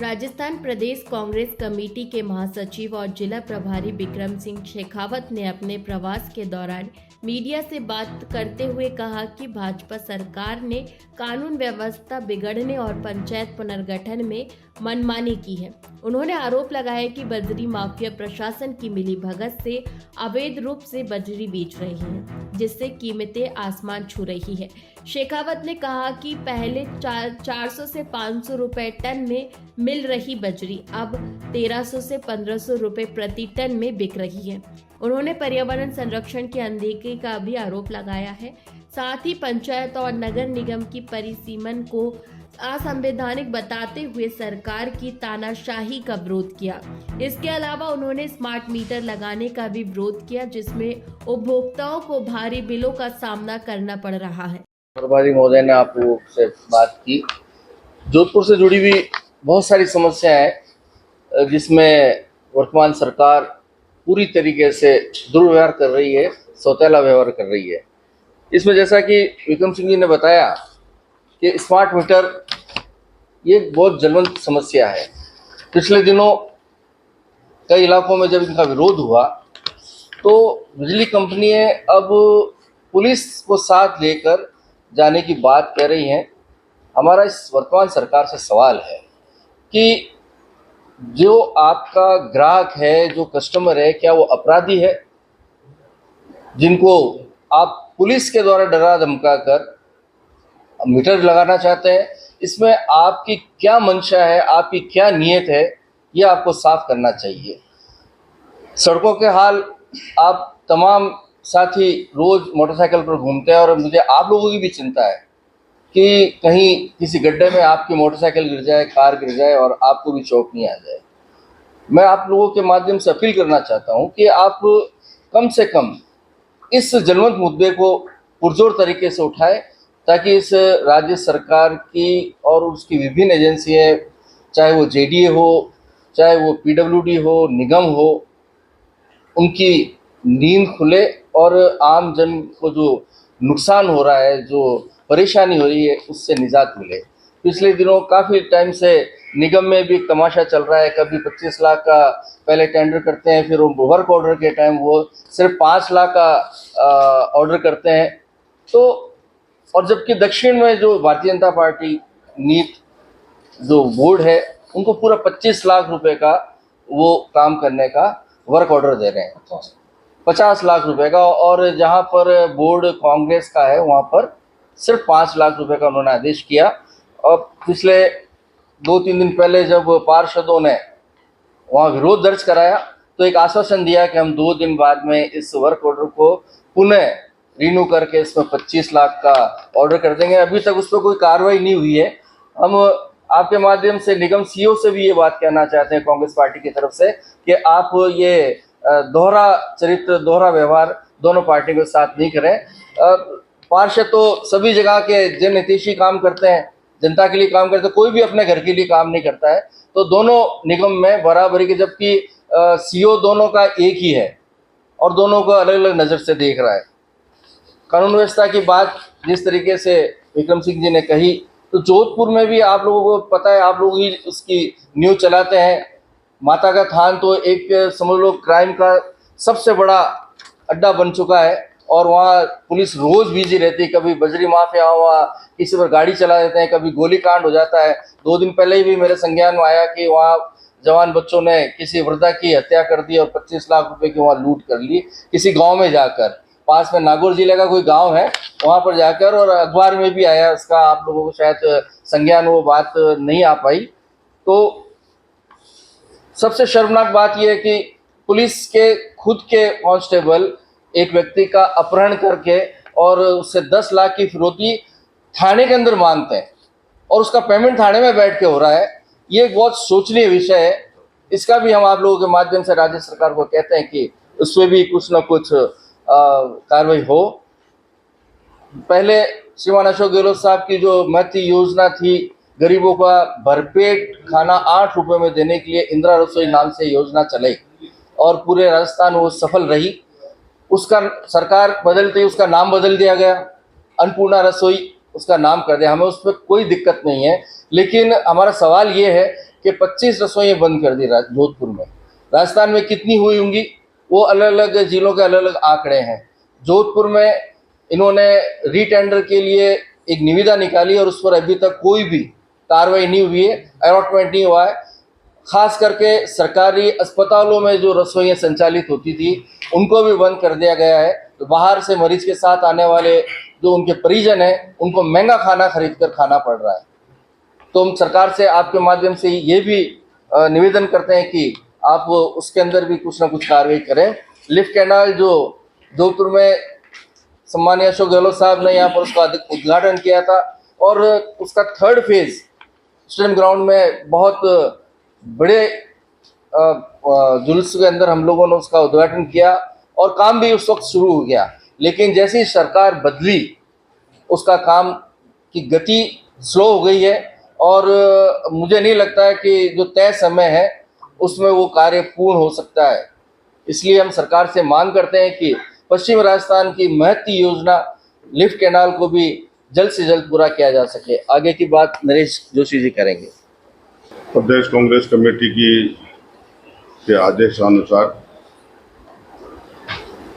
राजस्थान प्रदेश Congress committee के महासचिव और जिला प्रभारी विक्रम सिंह शेखावत ने अपने प्रवास के दौरान मीडिया से बात करते हुए कहा कि भाजपा सरकार ने कानून व्यवस्था बिगड़ने और पंचायत पुनर्गठन में मनमानी की है। उन्होंने आरोप लगाया कि बजरी माफिया प्रशासन की मिलीभगत से अवैध रूप से बजरी बेच रही है, जिससे कीमतें आसमान छू रही है। शेखावत ने कहा कि पहले 400 से 500 रुपए टन में मिल रही बजरी अब 1300 से 1500 रुपए प्रति टन में बिक रही है। उन्होंने पर्यावरण संरक्षण की अनदेखी का भी आरोप लगाया है। साथ ही पंचायत और नगर निगम की परिसीमन को असंवैधानिक बताते हुए सरकार की तानाशाही का विरोध किया। इसके अलावा उन्होंने स्मार्ट मीटर लगाने का भी विरोध किया, जिसमें उपभोक्ताओं को भारी बिलों का सामना करना पड़ रहा है। प्रभारी महोदय ने आप लोगों से बात की। जोधपुर से जुड़ी हुई बहुत सारी समस्याएं हैं, जिसमें वर्तमान सरकार पूरी तरीके से दुर्व्यवहार कर रही है, सौतेला व्यवहार कर रही है। इसमें जैसा कि विक्रम सिंह जी ने बताया कि स्मार्ट मीटर ये बहुत ज्वलंत समस्या है। पिछले दिनों कई इलाकों में जब इनका विरोध हुआ तो बिजली कंपनियां अब पुलिस को साथ लेकर जाने की बात कह रही हैं। हमारा इस वर्तमान सरकार से सवाल है कि जो आपका ग्राहक है, जो कस्टमर है, क्या वो अपराधी है जिनको आप पुलिस के द्वारा डरा धमका कर मीटर लगाना चाहते हैं? इसमें आपकी क्या मंशा है, आपकी क्या नीयत है, ये आपको साफ करना चाहिए। सड़कों के हाल आप तमाम साथी रोज मोटरसाइकिल पर घूमते हैं और मुझे आप लोगों की भी चिंता है कि कहीं किसी गड्ढे में आपकी मोटरसाइकिल गिर जाए, कार गिर जाए और आपको भी चोट नहीं आ जाए। मैं आप लोगों के माध्यम से अपील करना चाहता हूं कि आप कम से कम इस जलवंत मुद्दे को पुरजोर तरीके से उठाएं, ताकि इस राज्य सरकार की और उसकी विभिन्न एजेंसियां, चाहे वो जेडीए हो, चाहे वो पीडब्ल्यूडी हो, निगम हो, उनकी नींद खुले और आम जन को जो नुकसान हो रहा है, जो परेशानी हो रही है, उससे निजात मिले। पिछले दिनों काफ़ी टाइम से निगम में भी तमाशा चल रहा है। कभी 25 लाख का पहले टेंडर करते हैं, फिर वो वर्क ऑर्डर के टाइम वो सिर्फ 5 लाख का ऑर्डर करते हैं। तो और जबकि दक्षिण में जो भारतीय जनता पार्टी नीत जो बोर्ड है, उनको पूरा 25 लाख रुपए का वो काम करने का वर्क ऑर्डर दे रहे हैं, 50 लाख रुपए का। और जहां पर बोर्ड कांग्रेस का है, वहां पर सिर्फ 5 लाख रुपए का उन्होंने आदेश किया। और पिछले 2-3 दिन पहले जब पार्षदों ने वहां विरोध दर्ज कराया तो एक आश्वासन दिया कि हम 2 दिन बाद में इस वर्क ऑर्डर को पुनः रिन्यू करके इसमें 25 लाख का ऑर्डर कर देंगे। अभी तक उस पर कोई कार्रवाई नहीं हुई है। हम आपके माध्यम से निगम सीईओ से भी ये बात कहना चाहते हैं कांग्रेस पार्टी की तरफ से कि आप ये दोहरा चरित्र, दोहरा व्यवहार दोनों पार्टियों के साथ नहीं करें। पार्षद तो सभी जगह के जनहितैषी काम करते हैं, जनता के लिए काम करते हैं, कोई भी अपने घर के लिए काम नहीं करता है। तो दोनों निगम में बराबरी के, जबकि सीईओ दोनों का एक ही है और दोनों को अलग अलग नज़र से देख रहा है। कानून व्यवस्था की बात जिस तरीके से विक्रम सिंह जी ने कही, तो जोधपुर में भी आप लोगों को पता है, आप लोग ही उसकी न्यूज़ चलाते हैं। माता का थान तो एक समझ लो क्राइम का सबसे बड़ा अड्डा बन चुका है और वहाँ पुलिस रोज बिजी रहती है। कभी बजरी माफिया हुआ, किसी पर गाड़ी चला देते हैं, कभी गोली कांड हो जाता है। 2 दिन पहले ही भी मेरे संज्ञान में आया कि वहाँ जवान बच्चों ने किसी वृद्धा की हत्या कर दी और 25 लाख रुपए की वहाँ लूट कर ली, किसी गांव में जाकर। पास में नागौर जिले का कोई गांव है, वहाँ पर जाकर, और अखबार में भी आया उसका, आप लोगों को शायद संज्ञान वो बात नहीं आ पाई। तो सबसे शर्मनाक बात यह है कि पुलिस के खुद के कांस्टेबल एक व्यक्ति का अपहरण करके और उससे 10 लाख की फिरौती थाने के अंदर मांगते हैं और उसका पेमेंट थाने में बैठ के हो रहा है। ये एक बहुत सोचनीय विषय है। इसका भी हम आप लोगों के माध्यम से राज्य सरकार को कहते हैं कि उसमें भी कुछ ना कुछ कार्रवाई हो। पहले श्रीमान अशोक गहलोत साहब की जो महती योजना थी, गरीबों का भरपेट खाना 8 रुपए में देने के लिए इंदिरा रसोई नाम से योजना चलाई और पूरे राजस्थान वो सफल रही। उसका सरकार बदलते ही उसका नाम बदल दिया गया, अन्नपूर्णा रसोई उसका नाम कर दिया। हमें उस पर कोई दिक्कत नहीं है, लेकिन हमारा सवाल ये है कि 25 रसोइयाँ बंद कर दी जोधपुर में। राजस्थान में कितनी हुई होंगी वो अलग अलग जिलों के अलग अलग आंकड़े हैं। जोधपुर में इन्होंने रीटेंडर के लिए एक निविदा निकाली और उस पर अभी तक कोई भी कार्रवाई नहीं हुई है, अलॉटमेंट नहीं हुआ है। खास करके सरकारी अस्पतालों में जो रसोइयाँ संचालित होती थी उनको भी बंद कर दिया गया है। तो बाहर से मरीज के साथ आने वाले जो उनके परिजन हैं उनको महंगा खाना खरीद कर खाना पड़ रहा है। तो हम सरकार से आपके माध्यम से ये भी निवेदन करते हैं कि आप उसके अंदर भी कुछ ना कुछ कार्रवाई करें। लिफ्ट कैनाल जो जोधपुर में सम्मानीय अशोक गहलोत साहब ने यहाँ पर उसका उद्घाटन किया था और उसका 3rd फेज स्टेडियम ग्राउंड में बहुत बड़े जुलूस के अंदर हम लोगों ने उसका उद्घाटन किया और काम भी उस वक्त शुरू हो गया। लेकिन जैसे ही सरकार बदली उसका काम की गति स्लो हो गई है और मुझे नहीं लगता है कि जो तय समय है उसमें वो कार्य पूर्ण हो सकता है। इसलिए हम सरकार से मांग करते हैं कि पश्चिम राजस्थान की महत्वपूर्ण योजना लिफ्ट कैनाल को भी जल्द से जल्द पूरा किया जा सके। आगे की बात नरेश जोशी जी करेंगे। प्रदेश कांग्रेस कमेटी के आदेशानुसार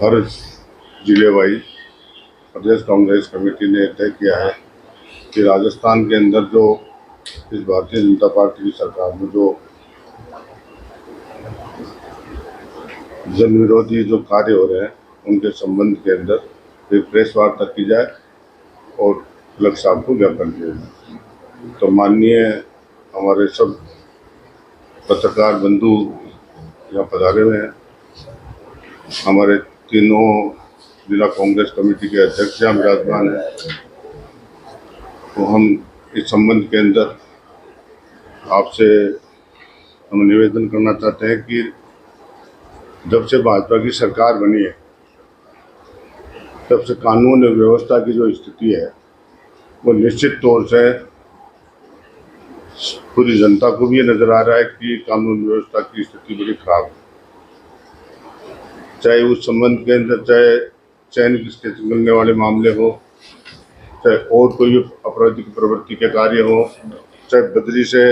हर जिले वाइज प्रदेश कांग्रेस कमेटी ने तय किया है कि राजस्थान के अंदर जो इस भारतीय जनता पार्टी की सरकार में जो जन विरोधी जो कार्य हो रहे हैं उनके संबंध के अंदर एक प्रेस वार्ता की जाए और कलेक्टर साहब को ज्ञापन किया जाए। तो माननीय हमारे सब पत्रकार बंधु यहाँ पधारे हुए हैं। हमारे तीनों जिला कांग्रेस कमेटी के अध्यक्ष यहाँ विराजमान हैं। तो हम इस संबंध के अंदर आपसे हम निवेदन करना चाहते हैं कि जब से भाजपा की सरकार बनी है तब से कानून और व्यवस्था की जो स्थिति है वो निश्चित तौर से पूरी जनता को भी ये नजर आ रहा है कि कानून व्यवस्था की स्थिति बड़ी खराब है। चाहे उस संबंध के अंदर चाहे चयन किसके मिलने वाले मामले हो, चाहे और कोई आपराधिक प्रवृत्ति के कार्य हो, चाहे बदली से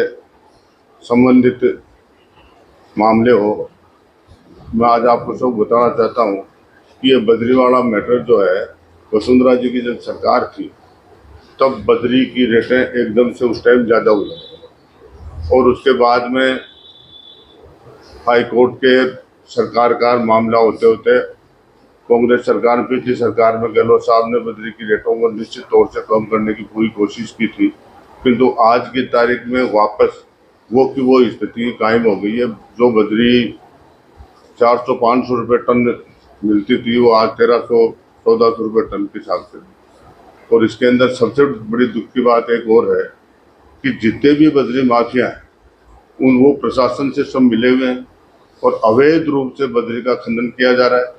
संबंधित मामले हो। मैं आज आपको सब बताना चाहता हूँ कि ये बदरी वाला मैटर जो है वसुंधरा जी की जब सरकार थी तब बदरी की रेटें एकदम से उस टाइम ज़्यादा हुई और उसके बाद में हाई कोर्ट के सरकार का मामला होते होते कांग्रेस सरकार पिछली सरकार में गहलोत साहब ने बदरी की रेटों को निश्चित तौर से कम करने की पूरी कोशिश की थी, किंतु आज की तारीख में वापस वो की वो स्थिति कायम हो गई है। जो बदरी 400-500 रुपये टन मिलती थी वो आज 1300-1400 रुपये टन के हिसाब से। और इसके अंदर सबसे बड़ी दुख की बात एक और है कि जितने भी बदरी माफिया हैं उन वो प्रशासन से सब मिले हुए हैं और अवैध रूप से बदरी का खनन किया जा रहा है।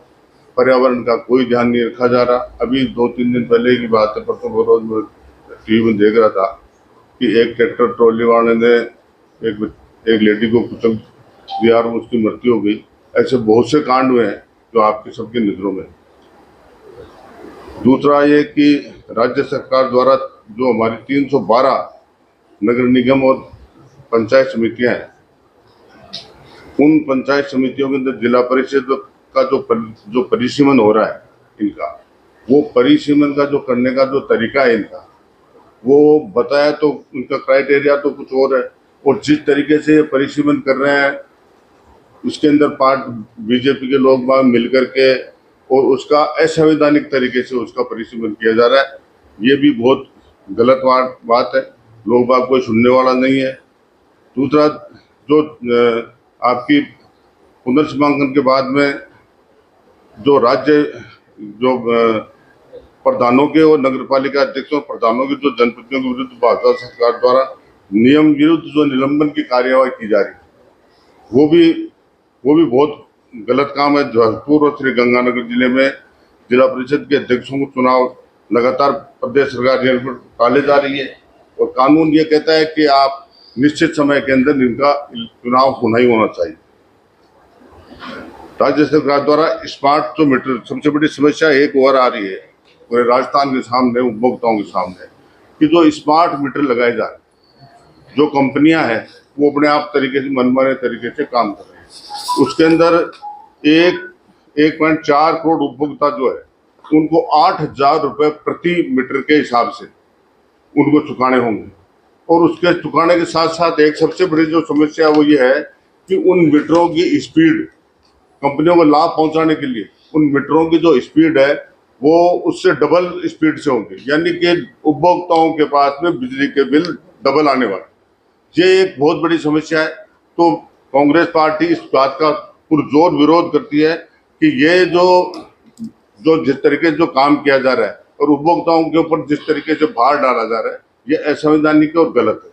पर्यावरण का कोई ध्यान नहीं रखा जा रहा। अभी 2-3 दिन पहले की बात है, परसों रोज मैं टीवी में देख रहा था कि एक ट्रैक्टर ट्रॉली वाले ने एक लेडी को कुचल दिया और उसकी मृत्यु हो गई। ऐसे बहुत से कांड हुए हैं जो आपकी सबकी नजरों में। दूसरा ये कि राज्य सरकार द्वारा जो हमारी 312 नगर निगम और पंचायत समितियां हैं, उन पंचायत समितियों के अंदर जिला परिषद का जो परिसीमन हो रहा है इनका, वो परिसीमन का जो करने का जो तरीका है इनका, वो बताया तो उनका क्राइटेरिया तो कुछ और है और जिस तरीके से परिसीमन कर रहे हैं उसके अंदर बीजेपी के लोग बाग मिल करके और उसका असंवैधानिक तरीके से उसका परिसीमन किया जा रहा है। ये भी बहुत गलत बात है, लोग बाग कोई सुनने वाला नहीं है। दूसरा जो आपकी पुनर्सीमांकन के बाद में जो राज्य जो प्रधानों के और नगरपालिका अध्यक्षों प्रधानों के जो जनप्रतिनिधियों के विरुद्ध भाजपा सरकार द्वारा नियम विरुद्ध जो निलंबन की कार्यवाही की जा रही है वो भी बहुत गलत काम है। जोधपुर और श्री गंगानगर जिले में जिला परिषद के अध्यक्षों को चुनाव लगातार प्रदेश सरकार टाले जा रही है और कानून ये कहता है कि आप निश्चित समय के अंदर इनका चुनाव होना ही होना चाहिए। राज्य सरकार द्वारा स्मार्ट जो मीटर, सबसे बड़ी समस्या एक और आ रही है पूरे राजस्थान के सामने, उपभोक्ताओं के सामने, कि जो स्मार्ट मीटर लगाए जा रहे, जो कंपनियां हैं वो अपने आप तरीके से मनमाने तरीके से काम कर रहे हैं। उसके अंदर 1.4 करोड़ उपभोक्ता जो है उनको 8,000 रुपये प्रति मीटर के हिसाब से उनको चुकाने होंगे। और उसके चुकाने के साथ साथ एक सबसे बड़ी जो समस्या वो ये है कि उन मीटरों की स्पीड, कंपनियों को लाभ पहुंचाने के लिए उन मीटरों की जो स्पीड है वो उससे डबल स्पीड से होंगे, यानी कि उपभोक्ताओं के पास में बिजली के बिल डबल आने वाले। ये एक बहुत बड़ी समस्या है। तो कांग्रेस पार्टी इस बात का पुरजोर विरोध करती है कि ये जो जिस तरीके से जो काम किया जा रहा है और उपभोक्ताओं के ऊपर जिस तरीके से भार डाला जा रहा है, ये असंवैधानिक और गलत है।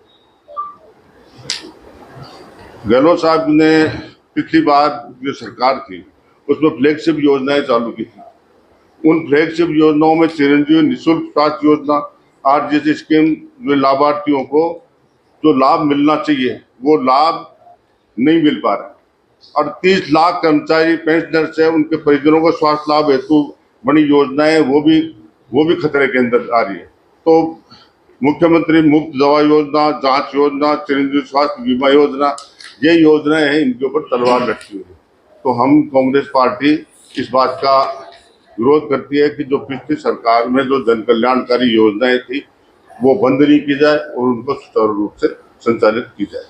गहलोत साहब ने पिछली बार जो सरकार थी उसमें फ्लैगशिप योजनाएं चालू की थी। उन फ्लैगशिप योजनाओं में चिरंजीवी निःशुल्क स्वास्थ्य योजना, आरजीएस स्कीम, जो लाभार्थियों को जो लाभ मिलना चाहिए वो लाभ नहीं मिल पा रहा। 38 लाख कर्मचारी पेंशनर्स है, उनके परिजनों को स्वास्थ्य लाभ हेतु बड़ी योजनाएं वो भी खतरे के अंदर आ रही है। तो मुख्यमंत्री मुफ्त दवा योजना, जांच योजना, चिरंजीवी स्वास्थ्य बीमा योजना, ये योजनाएं हैं, इनके ऊपर तलवार लटकी हुई है। तो हम कांग्रेस पार्टी इस बात का विरोध करती है कि जो पिछली सरकार में जो जन कल्याणकारी योजनाएं थी वो बंद नहीं की जाए और उनको सुचारू रूप से संचालित की जाए।